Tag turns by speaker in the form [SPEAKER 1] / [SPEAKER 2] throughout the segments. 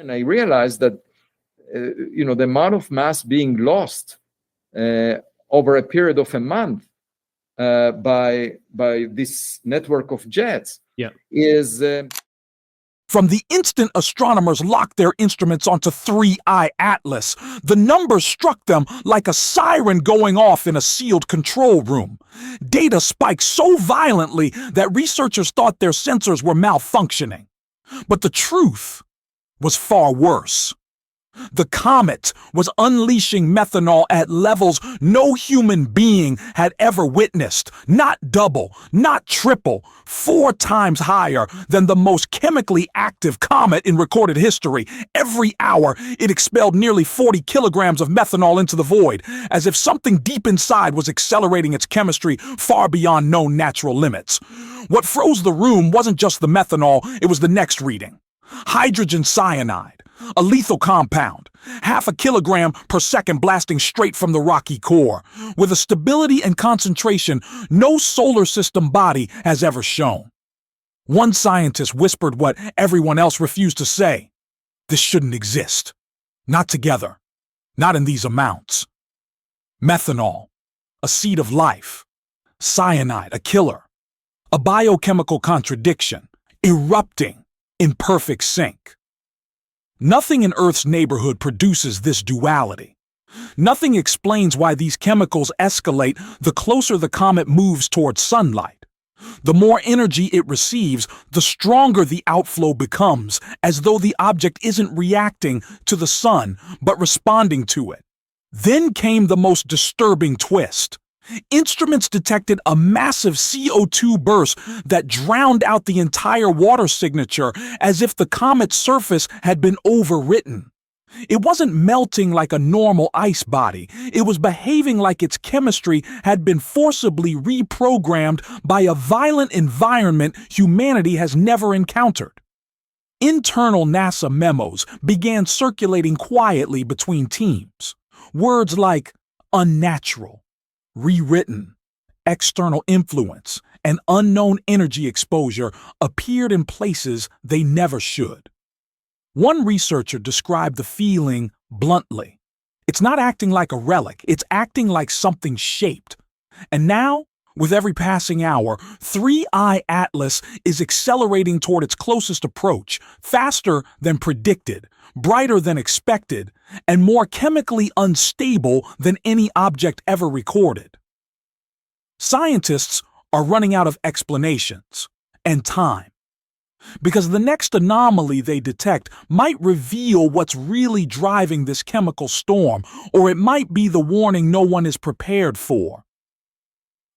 [SPEAKER 1] And I realized that the amount of mass being lost over a period of a month by this network of jets is
[SPEAKER 2] From the instant astronomers locked their instruments onto 3I Atlas, the numbers struck them like a siren going off in a sealed control room. Data spiked so violently that researchers thought their sensors were malfunctioning. But the truth was far worse. The comet was unleashing methanol at levels no human being had ever witnessed. Not double, not triple, 4 times higher than the most chemically active comet in recorded history. Every hour, it expelled nearly 40 kilograms of methanol into the void, as if something deep inside was accelerating its chemistry far beyond known natural limits. What froze the room wasn't just the methanol, it was the next reading. Hydrogen cyanide, a lethal compound, 0.5 kilogram per second blasting straight from the rocky core, with a stability and concentration no solar system body has ever shown. One scientist whispered what everyone else refused to say. This shouldn't exist. Not together. Not in these amounts. Methanol, a seed of life. Cyanide, a killer. A biochemical contradiction, erupting in perfect sync. Nothing in Earth's neighborhood produces this duality. Nothing explains why these chemicals escalate the closer the comet moves towards sunlight. The more energy it receives, the stronger the outflow becomes, as though the object isn't reacting to the sun, but responding to it. Then came the most disturbing twist. Instruments detected a massive CO2 burst that drowned out the entire water signature as if the comet's surface had been overwritten. It wasn't melting like a normal ice body. It was behaving like its chemistry had been forcibly reprogrammed by a violent environment humanity has never encountered. Internal NASA memos began circulating quietly between teams. Words like unnatural, rewritten, external influence, and unknown energy exposure appeared in places they never should. One researcher described the feeling bluntly. It's not acting like a relic, it's acting like something shaped. And now, with every passing hour, 3I Atlas is accelerating toward its closest approach, faster than predicted, brighter than expected, and more chemically unstable than any object ever recorded. Scientists are running out of explanations and time, because the next anomaly they detect might reveal what's really driving this chemical storm, or it might be the warning no one is prepared for.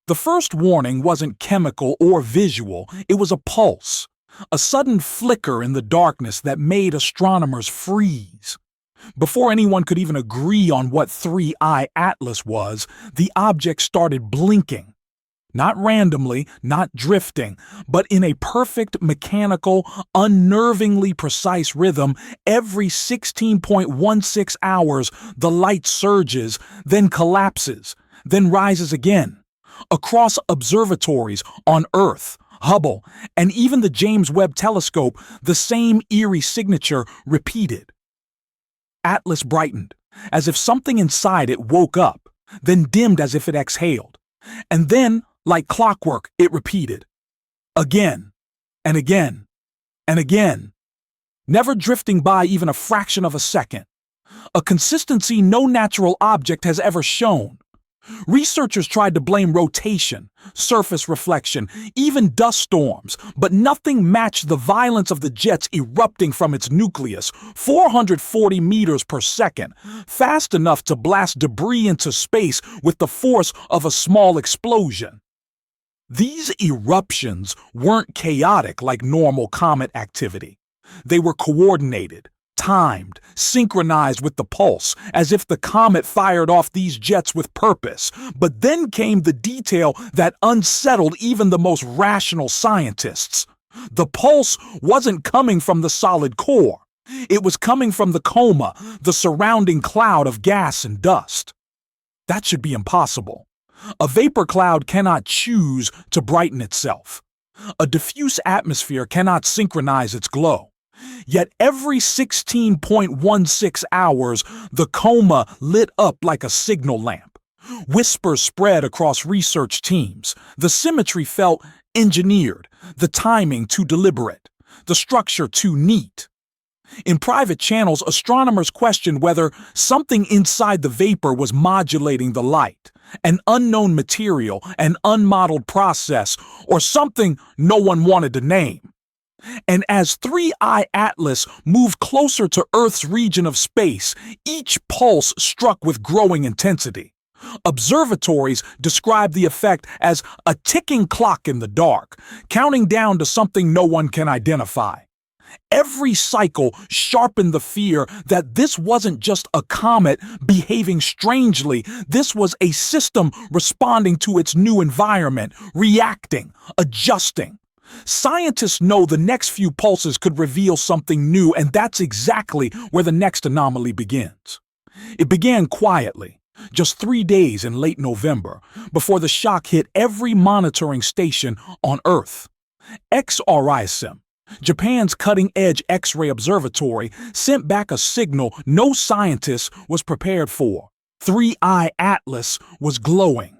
[SPEAKER 2] The first warning wasn't chemical or visual, it was a pulse, a sudden flicker in the darkness that made astronomers freeze. Before anyone could even agree on what 3I Atlas was, the object started blinking. Not randomly, not drifting, but in a perfect mechanical, unnervingly precise rhythm. Every 16.16 hours, the light surges, then collapses, then rises again. Across observatories on Earth, Hubble, and even the James Webb Telescope, the same eerie signature repeated. Atlas brightened, as if something inside it woke up, then dimmed as if it exhaled. And then, like clockwork, it repeated. Again, and again, and again. Never drifting by even a fraction of a second. A consistency no natural object has ever shown. Researchers tried to blame rotation, surface reflection, even dust storms, but nothing matched the violence of the jets erupting from its nucleus, 440 meters per second, fast enough to blast debris into space with the force of a small explosion. These eruptions weren't chaotic like normal comet activity. They were coordinated, timed, synchronized with the pulse, as if the comet fired off these jets with purpose. But then came the detail that unsettled even the most rational scientists. The pulse wasn't coming from the solid core. It was coming from the coma, the surrounding cloud of gas and dust. That should be impossible. A vapor cloud cannot choose to brighten itself. A diffuse atmosphere cannot synchronize its glow. Yet every 16.16 hours, the coma lit up like a signal lamp. Whispers spread across research teams. The symmetry felt engineered, the timing too deliberate, the structure too neat. In private channels, astronomers questioned whether something inside the vapor was modulating the light, an unknown material, an unmodeled process, or something no one wanted to name. And as 3I Atlas moved closer to Earth's region of space, each pulse struck with growing intensity. Observatories describe the effect as a ticking clock in the dark, counting down to something no one can identify. Every cycle sharpened the fear that this wasn't just a comet behaving strangely, this was a system responding to its new environment, reacting, adjusting. Scientists know the next few pulses could reveal something new, and that's exactly where the next anomaly begins. It began quietly, just 3 days in late November, before the shock hit every monitoring station on Earth. ISRO, Japan's cutting-edge X-ray observatory, sent back a signal no scientist was prepared for. 3I Atlas was glowing.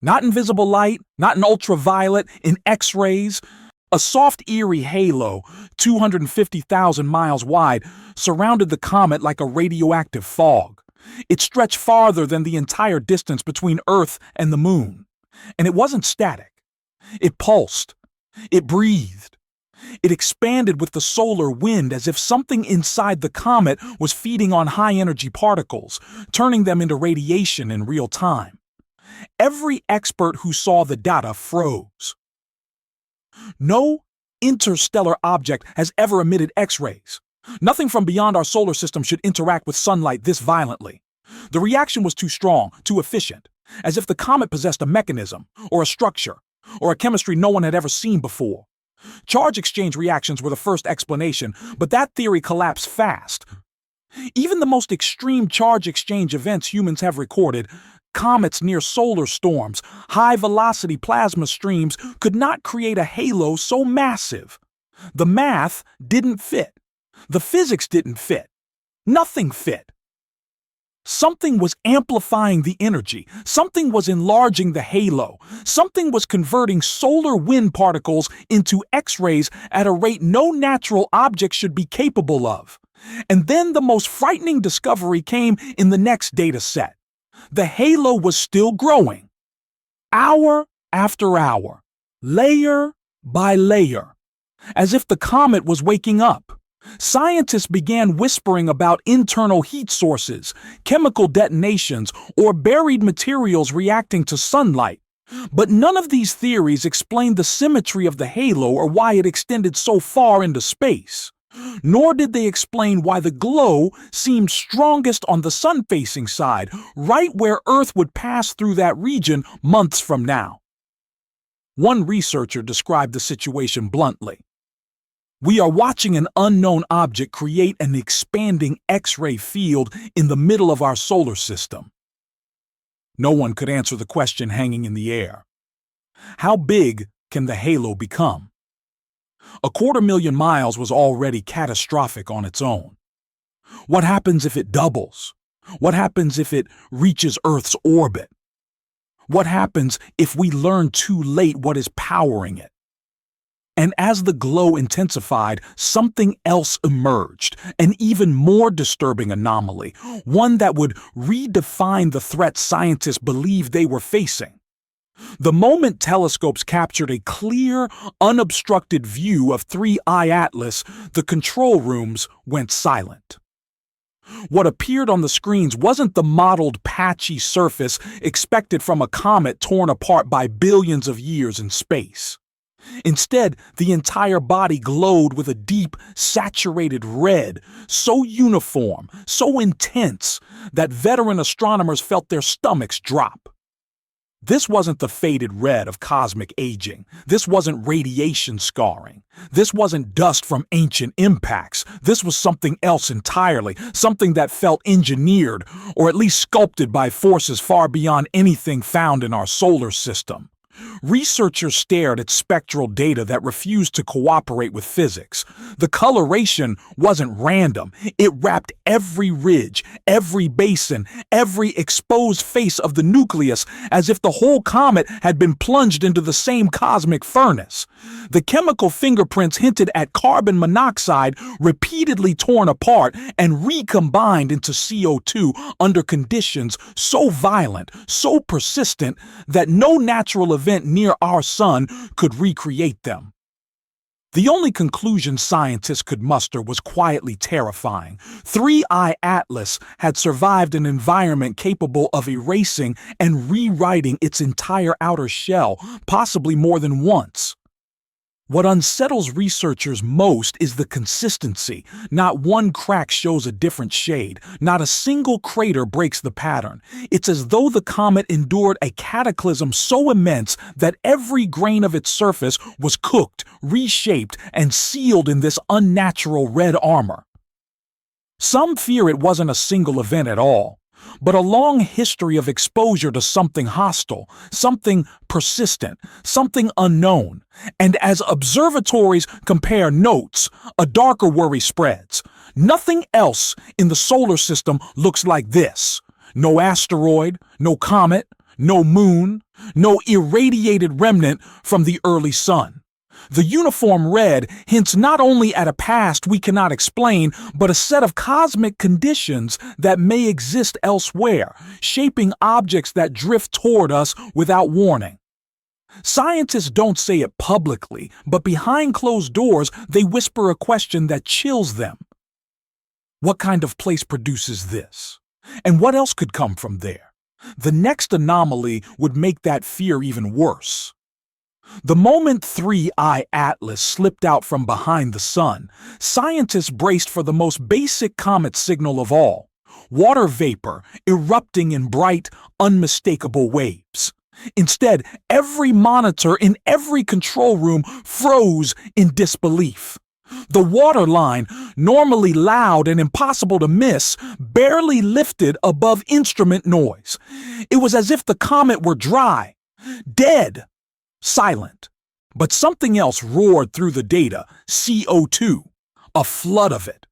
[SPEAKER 2] Not in visible light, not in ultraviolet, in X-rays. A soft, eerie halo, 250,000 miles wide, surrounded the comet like a radioactive fog. It stretched farther than the entire distance between Earth and the Moon. And it wasn't static. It pulsed. It breathed. It expanded with the solar wind as if something inside the comet was feeding on high-energy particles, turning them into radiation in real time. Every expert who saw the data froze. No interstellar object has ever emitted X-rays. Nothing from beyond our solar system should interact with sunlight this violently. The reaction was too strong, too efficient, as if the comet possessed a mechanism, or a structure, or a chemistry no one had ever seen before. Charge exchange reactions were the first explanation, but that theory collapsed fast. Even the most extreme charge exchange events humans have recorded, comets near solar storms, high-velocity plasma streams, could not create a halo so massive. The math didn't fit. The physics didn't fit. Nothing fit. Something was amplifying the energy. Something was enlarging the halo. Something was converting solar wind particles into X-rays at a rate no natural object should be capable of. And then the most frightening discovery came in the next data set. The halo was still growing. Hour after hour, layer by layer, as if the comet was waking up. Scientists began whispering about internal heat sources, chemical detonations, or buried materials reacting to sunlight. But none of these theories explained the symmetry of the halo or why it extended so far into space. Nor did they explain why the glow seemed strongest on the sun-facing side, right where Earth would pass through that region months from now. One researcher described the situation bluntly. We are watching an unknown object create an expanding X-ray field in the middle of our solar system. No one could answer the question hanging in the air. How big can the halo become? 250,000 miles was already catastrophic on its own. What happens if it doubles? What happens if it reaches Earth's orbit? What happens if we learn too late what is powering it? And as the glow intensified, something else emerged, an even more disturbing anomaly, one that would redefine the threat scientists believed they were facing. The moment telescopes captured a clear, unobstructed view of 3I Atlas, the control rooms went silent. What appeared on the screens wasn't the mottled, patchy surface expected from a comet torn apart by billions of years in space. Instead, the entire body glowed with a deep, saturated red, so uniform, so intense, that veteran astronomers felt their stomachs drop. This wasn't the faded red of cosmic aging. This wasn't radiation scarring. This wasn't dust from ancient impacts. This was something else entirely, something that felt engineered, or at least sculpted by forces far beyond anything found in our solar system. Researchers stared at spectral data that refused to cooperate with physics. The coloration wasn't random. It wrapped every ridge, every basin, every exposed face of the nucleus as if the whole comet had been plunged into the same cosmic furnace. The chemical fingerprints hinted at carbon monoxide repeatedly torn apart and recombined into CO2 under conditions so violent, so persistent, that no natural event near our sun could recreate them. The only conclusion scientists could muster was quietly terrifying. 3I Atlas had survived an environment capable of erasing and rewriting its entire outer shell, possibly more than once. What unsettles researchers most is the consistency. Not one crack shows a different shade. Not a single crater breaks the pattern. It's as though the comet endured a cataclysm so immense that every grain of its surface was cooked, reshaped, and sealed in this unnatural red armor. Some fear it wasn't a single event at all, but a long history of exposure to something hostile, something persistent, something unknown. And as observatories compare notes, a darker worry spreads. Nothing else in the solar system looks like this. No asteroid, no comet, no moon, no irradiated remnant from the early sun. The uniform red hints not only at a past we cannot explain, but a set of cosmic conditions that may exist elsewhere, shaping objects that drift toward us without warning. Scientists don't say it publicly, but behind closed doors, they whisper a question that chills them. What kind of place produces this? And what else could come from there? The next anomaly would make that fear even worse. The moment 3I Atlas slipped out from behind the sun, scientists braced for the most basic comet signal of all: water vapor erupting in bright, unmistakable waves. Instead, every monitor in every control room froze in disbelief. The water line, normally loud and impossible to miss, barely lifted above instrument noise. It was as if the comet were dry, dead, silent. But something else roared through the data: CO2, a flood of it.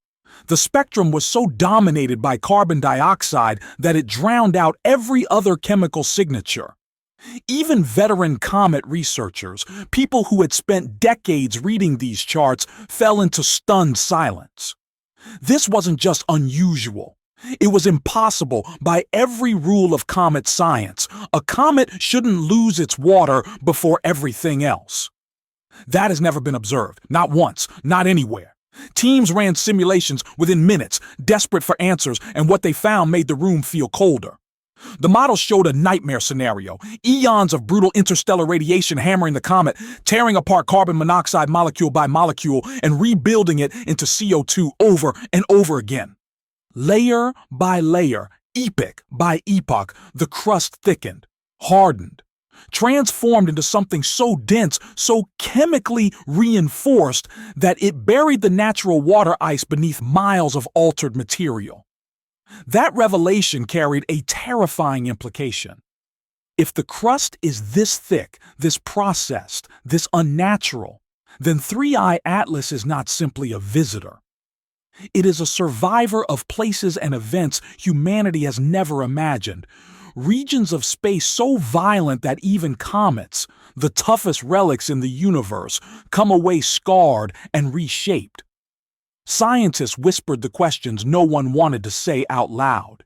[SPEAKER 2] The spectrum was so dominated by carbon dioxide that it drowned out every other chemical signature. Even veteran comet researchers, people who had spent decades reading these charts, fell into stunned silence. This wasn't just unusual. It was impossible by every rule of comet science. A comet shouldn't lose its water before everything else. That has never been observed, not once, not anywhere. Teams ran simulations within minutes, desperate for answers, and what they found made the room feel colder. The model showed a nightmare scenario: eons of brutal interstellar radiation hammering the comet, tearing apart carbon monoxide molecule by molecule, and rebuilding it into CO2 over and over again. Layer by layer, epoch by epoch, the crust thickened, hardened, transformed into something so dense, so chemically reinforced, that it buried the natural water ice beneath miles of altered material. That revelation carried a terrifying implication. If the crust is this thick, this processed, this unnatural, then 3I Atlas is not simply a visitor. It is a survivor of places and events humanity has never imagined. Regions of space so violent that even comets, the toughest relics in the universe, come away scarred and reshaped. Scientists whispered the questions no one wanted to say out loud.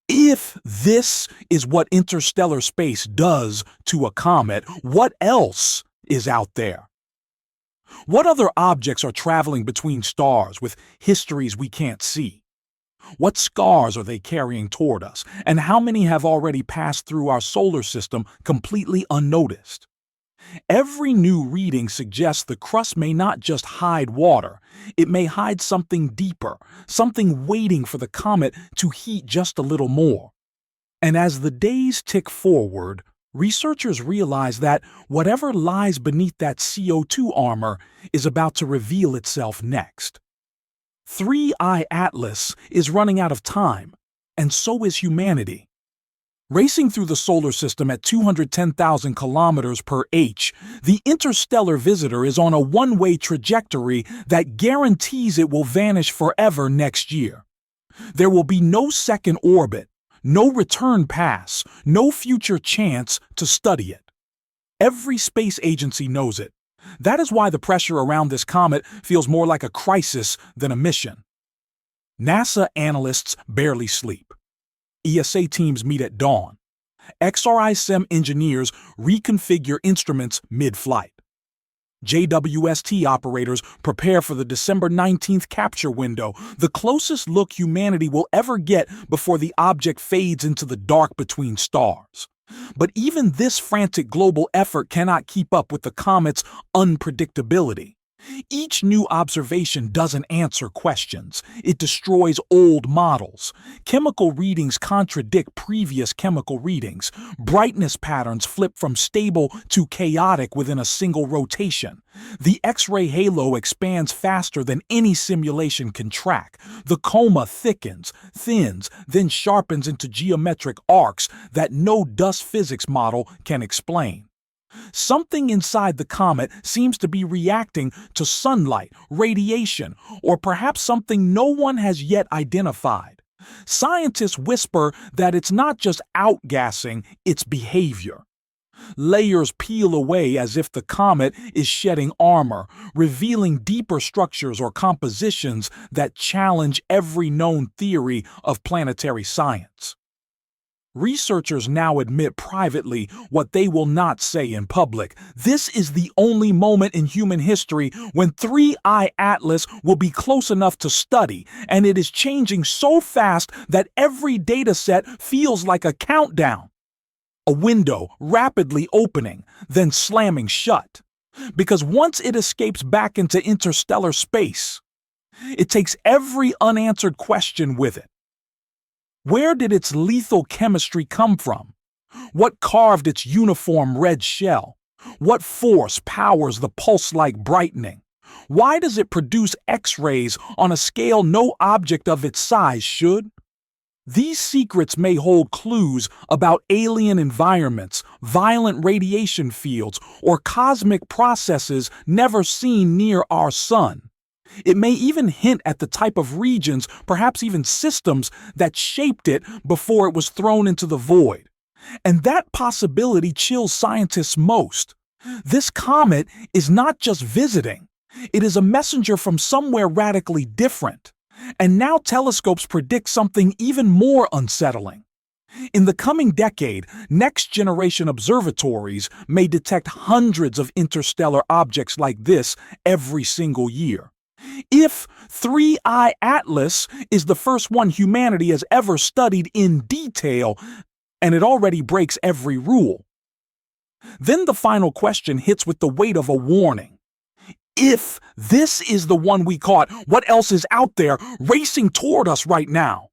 [SPEAKER 2] If this is what interstellar space does to a comet, what else is out there? What other objects are traveling between stars with histories we can't see? What scars are they carrying toward us, and how many have already passed through our solar system completely unnoticed? Every new reading suggests the crust may not just hide water, it may hide something deeper, something waiting for the comet to heat just a little more. And as the days tick forward, researchers realize that whatever lies beneath that CO2 armor is about to reveal itself next. 3I Atlas is running out of time, and so is humanity. Racing through the solar system at 210,000 kilometers per h, the interstellar visitor is on a one-way trajectory that guarantees it will vanish forever next year. There will be no second orbit, no return pass, no future chance to study it. Every space agency knows it. That is why the pressure around this comet feels more like a crisis than a mission. NASA analysts barely sleep. ESA teams meet at dawn. XRISM engineers reconfigure instruments mid-flight. JWST operators prepare for the December 19th capture window, the closest look humanity will ever get before the object fades into the dark between stars. But even this frantic global effort cannot keep up with the comet's unpredictability. Each new observation doesn't answer questions. It destroys old models. Chemical readings contradict previous chemical readings. Brightness patterns flip from stable to chaotic within a single rotation. The X-ray halo expands faster than any simulation can track. The coma thickens, thins, then sharpens into geometric arcs that no dust physics model can explain. Something inside the comet seems to be reacting to sunlight, radiation, or perhaps something no one has yet identified. Scientists whisper that it's not just outgassing, it's behavior. Layers peel away as if the comet is shedding armor, revealing deeper structures or compositions that challenge every known theory of planetary science. Researchers now admit privately what they will not say in public. This is the only moment in human history when 3I Atlas will be close enough to study, and it is changing so fast that every dataset feels like a countdown. A window rapidly opening, then slamming shut. Because once it escapes back into interstellar space, it takes every unanswered question with it. Where did its lethal chemistry come from? What carved its uniform red shell? What force powers the pulse-like brightening? Why does it produce X-rays on a scale no object of its size should? These secrets may hold clues about alien environments, violent radiation fields, or cosmic processes never seen near our sun. It may even hint at the type of regions, perhaps even systems, that shaped it before it was thrown into the void. And that possibility chills scientists most. This comet is not just visiting. It is a messenger from somewhere radically different. And now telescopes predict something even more unsettling. In the coming decade, next-generation observatories may detect hundreds of interstellar objects like this every single year. If 3I Atlas is the first one humanity has ever studied in detail, and it already breaks every rule, then the final question hits with the weight of a warning. If this is the one we caught, what else is out there racing toward us right now?